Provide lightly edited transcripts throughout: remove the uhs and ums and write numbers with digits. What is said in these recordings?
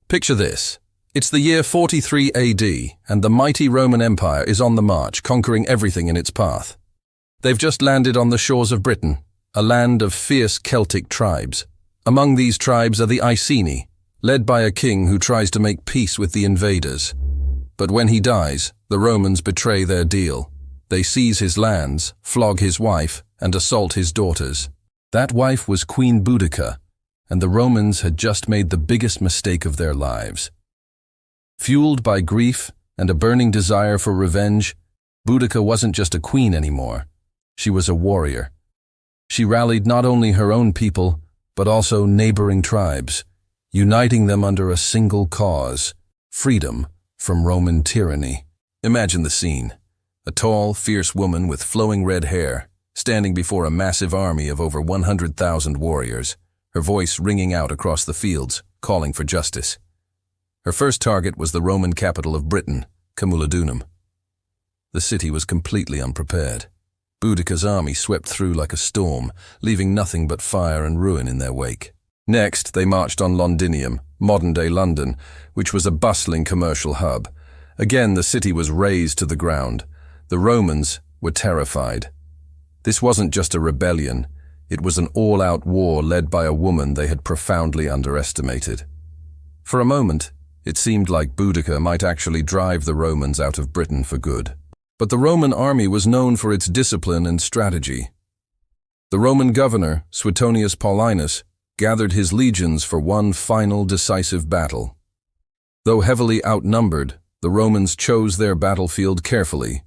Picture this. It's the year 43 AD, and the mighty Roman Empire is on the march, conquering everything in its path. They've just landed on the shores of Britain, a land of fierce Celtic tribes. Among these tribes are the Iceni, led by a king who tries to make peace with the invaders. But when he dies, the Romans betray their deal. They seize his lands, flog his wife, and assault his daughters. That wife was Queen Boudica, and the Romans had just made the biggest mistake of their lives. Fueled by grief and a burning desire for revenge, Boudica wasn't just a queen anymore. She was a warrior. She rallied not only her own people, but also neighboring tribes, uniting them under a single cause: freedom from Roman tyranny. Imagine the scene. A tall, fierce woman with flowing red hair, standing before a massive army of over 100,000 warriors, her voice ringing out across the fields, calling for justice. Her first target was the Roman capital of Britain, Camulodunum. The city was completely unprepared. Boudica's army swept through like a storm, leaving nothing but fire and ruin in their wake. Next, they marched on Londinium, modern-day London, which was a bustling commercial hub. Again, the city was razed to the ground. The Romans were terrified. This wasn't just a rebellion. It was an all-out war led by a woman they had profoundly underestimated. For a moment, it seemed like Boudica might actually drive the Romans out of Britain for good. But the Roman army was known for its discipline and strategy. The Roman governor, Suetonius Paulinus, gathered his legions for one final decisive battle. Though heavily outnumbered, the Romans chose their battlefield carefully,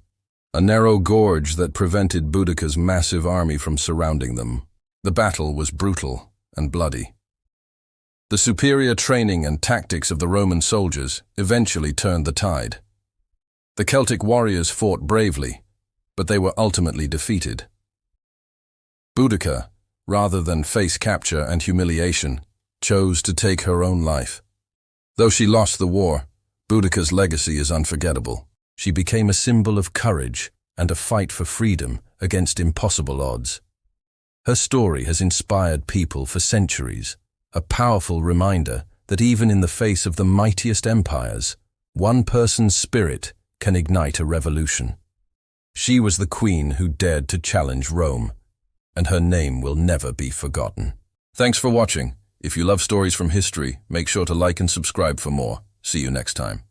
a narrow gorge that prevented Boudica's massive army from surrounding them. The battle was brutal and bloody. The superior training and tactics of the Roman soldiers eventually turned the tide. The Celtic warriors fought bravely, but they were ultimately defeated. Boudica, rather than face capture and humiliation, chose to take her own life. Though she lost the war, Boudica's legacy is unforgettable. She became a symbol of courage and a fight for freedom against impossible odds. Her story has inspired people for centuries, a powerful reminder that even in the face of the mightiest empires, one person's spirit can ignite a revolution. She was the queen who dared to challenge Rome, and her name will never be forgotten. Thanks for watching. If you love stories from history, make sure to like and subscribe for more. See you next time.